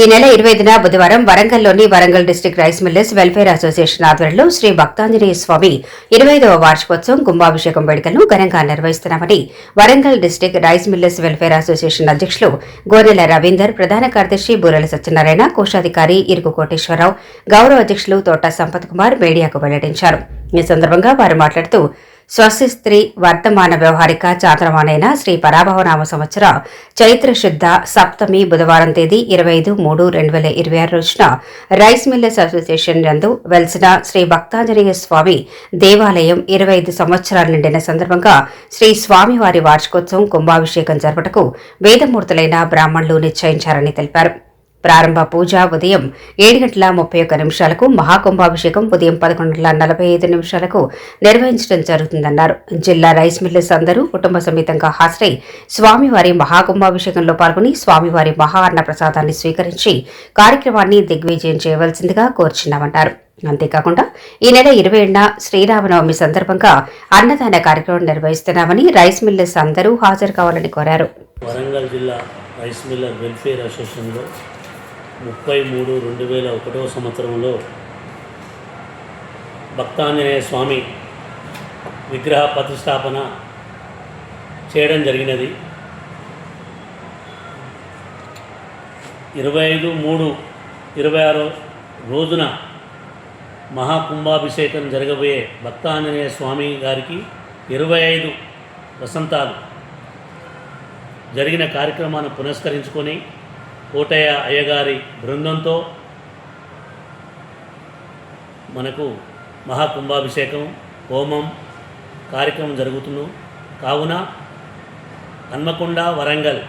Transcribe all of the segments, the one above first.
ఈ నెల 20న బుధవారం వరంగల్లోని Warangal district rice millers welfare association ఆధ్వర్యంలో శ్రీ భక్తాంజనేయ స్వామి 25వ వార్షికోత్సవం కుంభాభిషేకం వేడుకలను ఘనంగా నిర్వహిస్తున్నామని Warangal district rice millers welfare association అధ్యక్షులు గోనెల రవీందర్, ప్రధాన కార్యదర్శి బూరల సత్యనారాయణ, కోశాధికారి ఇరుకు కోటేశ్వరరావు, గౌరవ అధ్యక్షులు తోట సంపత్ కుమార్ మీడియాకు వెల్లడించారు. ఈ సందర్భంగా వారు మాట్లాడుతూ స్వస్తి స్త్రీ వర్తమాన వ్యవహారిక చాంద్రమానైన శ్రీ పరాభవనామ సంవత్సర చైత్ర శుద్ధ సప్తమి బుధవారం తేదీ 25/3/2026 రోజున రైస్ మిల్లర్స్ అసోసియేషన్ నందు వెలిసిన శ్రీ భక్తాంజనేయ స్వామి దేవాలయం 25 సంవత్సరాలు నిండిన సందర్భంగా శ్రీ స్వామివారి వార్షికోత్సవం కుంభాభిషేకం జరుపుటకు వేదమూర్తులైన బ్రాహ్మణులు నిశ్చయించారని తెలిపారు. ప్రారంభ పూజ ఉదయం 7:31 మహాకుంభాభిషేకం ఉదయం 11:45 నిర్వహించడం జరుగుతుందన్నారు. జిల్లా రైస్ మిల్లర్స్ అందరూ కుటుంబ సమేతంగా హాజరై స్వామివారి మహాకుంభాభిషేకంలో పాల్గొని స్వామివారి మహా అన్న ప్రసాదాన్ని స్వీకరించి కార్యక్రమాన్ని దిగ్విజయం చేయవలసిందిగా కోరుచున్నామన్నారు. అంతేకాకుండా ఈ నెల 20న శ్రీరామనవమి సందర్భంగా అన్నదాన కార్యక్రమం నిర్వహిస్తున్నామని రైస్ మిల్లర్స్ అందరూ హాజరు కావాలని కోరారు. వరంగల్ జిల్లా రైస్ మిల్లర్ వెల్ఫేర్ అసోసియేషన్లో 33/2001 సంవత్సరంలో భక్తాంజనేయ స్వామి విగ్రహ ప్రతిష్టాపన చేయడం జరిగినది. 25/3/26 రోజున మహాకుంభాభిషేకం జరగబోయే భక్తాంజనేయ స్వామి గారికి 25 వసంతాలు జరిగిన కార్యక్రమాన్ని పురస్కరించుకొని కోటయ్య అయ్యగారి బృందంతో మనకు మహాకుంభాభిషేకం హోమం కార్యక్రమం జరుగుతుంది. కావున హన్మకొండ వరంగల్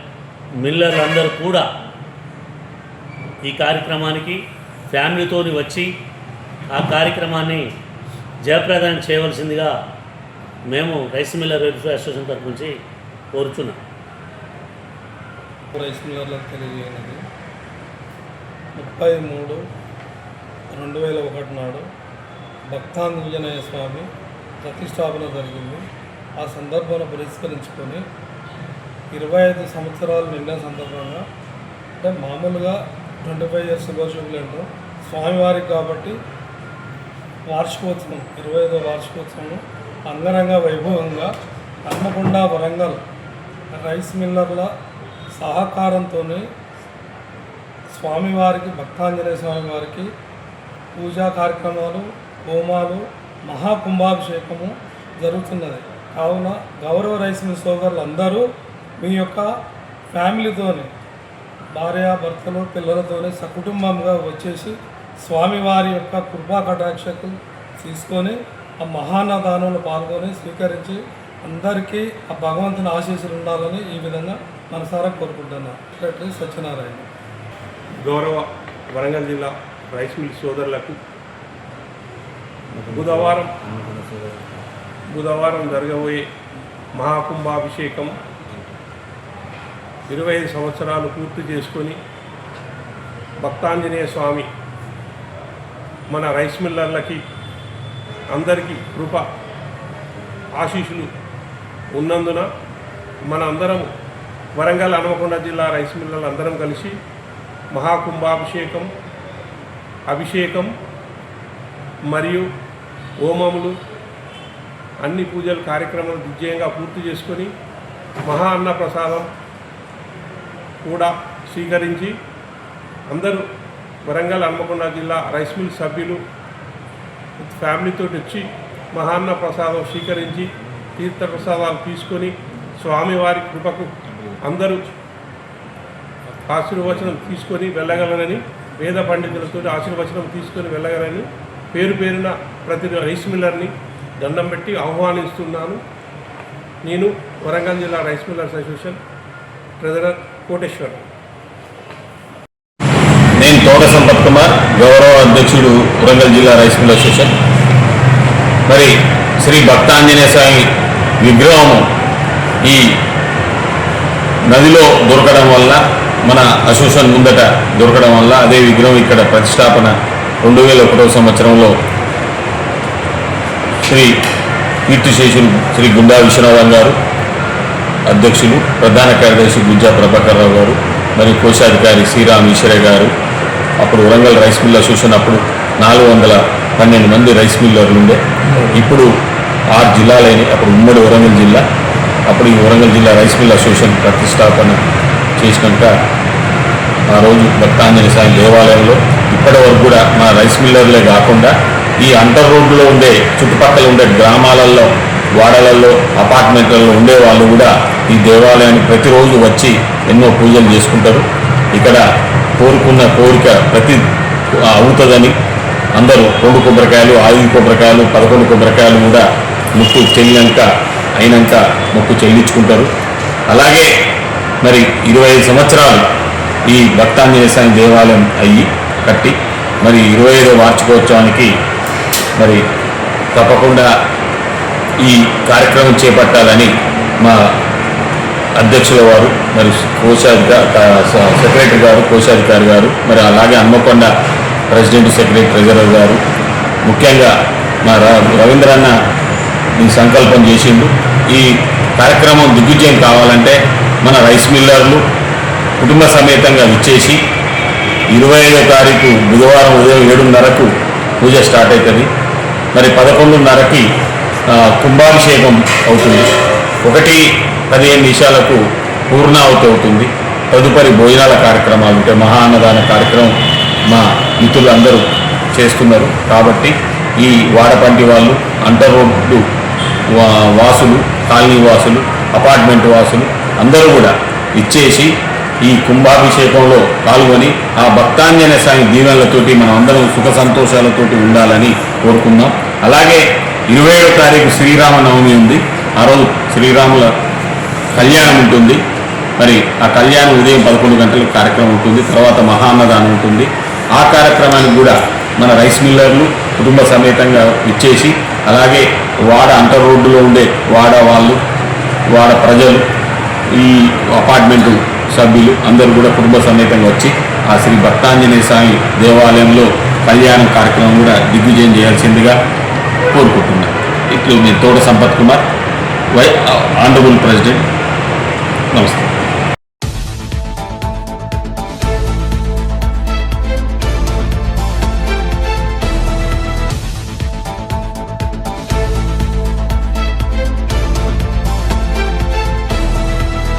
మిల్లర్లందరూ కూడా ఈ కార్యక్రమానికి ఫ్యామిలీతోని వచ్చి ఆ కార్యక్రమాన్ని జయప్రదం చేయవలసిందిగా మేము రైస్ మిల్లర్ వెల్ఫేర్ అసోసియేషన్ తరఫు నుంచి కోరుచున్నాం. రైస్ మిల్లర్లకు తెలియజేయనది 33/2001 నాడు భక్తాంజనేయ స్వామి ప్రతిష్టాపన జరిగింది. ఆ సందర్భాన్ని పురస్కరించుకొని 25 సంవత్సరాలు నిండిన సందర్భంగా, అంటే మామూలుగా 25 years శుభశుభులంటూ స్వామివారికి కాబట్టి వార్షికోత్సవం 25వ వార్షికోత్సవం అంగరంగ వైభవంగా హన్మకొండ వరంగల్ రైస్ మిల్లర్ల సహకారంతో స్వామివారికి భక్తాంజనేయ స్వామి వారికి పూజా కార్యక్రమాలు, హోమాలు, మహాకుంభాభిషేకము జరుగుతున్నది. కావున గౌరవ రైస్ మిల్ సోదరులు అందరూ మీ యొక్క ఫ్యామిలీతోని భార్యాభర్తలు పిల్లలతోనే సకుటుంబంగా వచ్చేసి స్వామివారి యొక్క కృపా కటాక్షకులు తీసుకొని ఆ మహాన్నదానంలో పాల్గొని స్వీకరించి అందరికీ ఆ భగవంతుని ఆశీస్సులు ఉండాలని ఈ విధంగా మనసారా కోరుకుంటున్నాను. సెక్రటరీ సత్యనారాయణ. గౌరవ వరంగల్ జిల్లా రైస్ మిల్ సోదరులకు బుధవారం జరగబోయే మహాకుంభాభిషేకం 25 సంవత్సరాలు పూర్తి చేసుకొని భక్తాంజనేయ స్వామి మన రైస్ మిల్లర్లకి అందరికీ కృప ఆశీస్సులు ఉన్నందున మన అందరము వరంగల్ హన్మకొండ జిల్లా రైస్ మిల్లర్లు అందరం కలిసి మహాకుంభాభిషేకం, అభిషేకం మరియు హోమములు అన్ని పూజలు కార్యక్రమాలు దిగ్విజయంగా పూర్తి చేసుకొని మహా అన్న ప్రసాదం కూడా స్వీకరించి అందరూ వరంగల్ హన్మకొండ జిల్లా రైస్ మిల్ సభ్యులు ఫ్యామిలీతో వచ్చి మహాన్న ప్రసాదం స్వీకరించి తీర్థ ప్రసాదాలు తీసుకొని స్వామివారి కృపకు అందరూ ఆశీర్వచనం తీసుకొని వెళ్ళగలరని, వేద పండితులతో ఆశీర్వచనం తీసుకొని వెళ్ళగలరని పేరు పేరున ప్రతి రైస్ మిల్లర్ని దండం పెట్టి ఆహ్వానిస్తున్నాను. నేను వరంగల్ జిల్లా rice millers association treasurer Koteshwar. నేను తోట సంపత్ కుమార్, గౌరవ అధ్యక్షుడు వరంగల్ జిల్లా రైస్ మిల్ అసోసియేషన్. మరి శ్రీ భక్తాంజనేయ స్వామి విగ్రహం ఈ నదిలో దొరకడం వల్ల, మన అసోసియేషన్ ముందట దొరకడం వల్ల అదే విగ్రహం ఇక్కడ ప్రతిష్టాపన 2001 సంవత్సరంలో శ్రీ కీర్తిశేషులు శ్రీ గుండా విశ్వనాథన్ గారు అధ్యక్షులు, ప్రధాన కార్యదర్శి గుజ్జా ప్రభాకర్ రావు గారు, మరి కోశాధికారి శ్రీరామ్ ఈశ్వర గారు, అప్పుడు వరంగల్ రైస్ మిల్ అసోసియేషన్ అప్పుడు 412 మంది రైస్ మిల్లర్లు ఉండే, ఇప్పుడు 6 జిల్లాలైనవి. అప్పుడు ఉమ్మడి వరంగల్ జిల్లా, అప్పుడు ఈ వరంగల్ జిల్లా రైస్ మిల్ అసోసియేషన్ ప్రతిష్టాపన చేసినాక ఆ రోజు భక్తాంజనేయ స్వామి దేవాలయంలో ఇప్పటి వరకు కూడా మా రైస్ మిల్లర్లే కాకుండా ఈ అంటర్ రోడ్డులో ఉండే చుట్టుపక్కల ఉండే గ్రామాలలో, వాడలలో, అపార్ట్మెంట్లలో ఉండే వాళ్ళు కూడా ఈ దేవాలయానికి ప్రతిరోజు వచ్చి ఎన్నో పూజలు చేసుకుంటారు. ఇక్కడ కోరుకున్న కోరిక అవుతుందని అందరూ 2 కొబ్బరికాయలు, 5 కొబ్బరికాయలు, 11 కొబ్బరికాయలు కూడా మొక్కు అయినాక మొక్కు చెల్లించుకుంటారు. అలాగే మరి 25 సంవత్సరాలు ఈ భక్తాంజనేయ స్వామి దేవాలయం కట్టి మరి 25వ వార్షికోత్సవానికి మరి తప్పకుండా ఈ కార్యక్రమం చేపట్టాలని మా అధ్యక్షుల వారు, మరి సెక్రటరీ గారు, కోశాధికారి గారు, మరి అలాగే హన్మకొండ ప్రెసిడెంట్, సెక్రటరీ, ట్రెజరర్ గారు, ముఖ్యంగా మా రవీంద్రన్న ఈ సంకల్పం చేసిండు. ఈ కార్యక్రమం దిగ్విజయం కావాలంటే మన రైస్ మిల్లర్లు కుటుంబ సమేతంగా విచ్చేసి 25వ తారీఖు బుధవారం ఉదయం 7:30కు పూజ స్టార్ట్ అవుతుంది. మరి 11:30కి కుంభాభిషేకం అవుతుంది. 1:15 నిమిషాలకు పూర్ణావతి అవుతుంది. తదుపరి భోజనాల కార్యక్రమాలు ఉంటాయి. మహా అన్నదాన కార్యక్రమం మా మిత్రులు అందరూ చేస్తున్నారు. కాబట్టి ఈ వాడపంటి వాళ్ళు, అంటర్ రోడ్డు వాసులు, కాలనీ వాసులు, అపార్ట్మెంట్ వాసులు అందరూ కూడా ఇచ్చేసి ఈ కుంభాభిషేకంలో పాల్గొని ఆ భక్తాంజనేయ స్వామి దీవెనలతోటి మనం అందరం సుఖ సంతోషాలతోటి ఉండాలని కోరుకుందాం. అలాగే 27వ తారీఖు శ్రీరామనవమి ఉంది. ఆ రోజు శ్రీరాముల కళ్యాణం ఉంటుంది. మరి ఆ కళ్యాణం ఉదయం 11 గంటలకు కార్యక్రమం ఉంటుంది. తర్వాత మహాన్నదానం ఉంటుంది. ఆ కార్యక్రమానికి కూడా మన రైస్ మిల్లర్లు కుటుంబ సమేతంగా ఇచ్చేసి, అలాగే వాడ అంటర్ రోడ్డులో ఉండే వాడ ప్రజలు, ఈ అపార్ట్మెంటు సభ్యులు అందరూ కూడా కుటుంబ సమేతంగా వచ్చి ఆ శ్రీ భక్తాంజనేయ స్వామి దేవాలయంలో కళ్యాణం కార్యక్రమం కూడా దిగ్విజయం చేయాల్సిందిగా కోరుకుంటున్నాను. ఇట్లు మీ తోట సంపత్ కుమార్, ఆనరబుల్ ప్రెసిడెంట్. నమస్తే.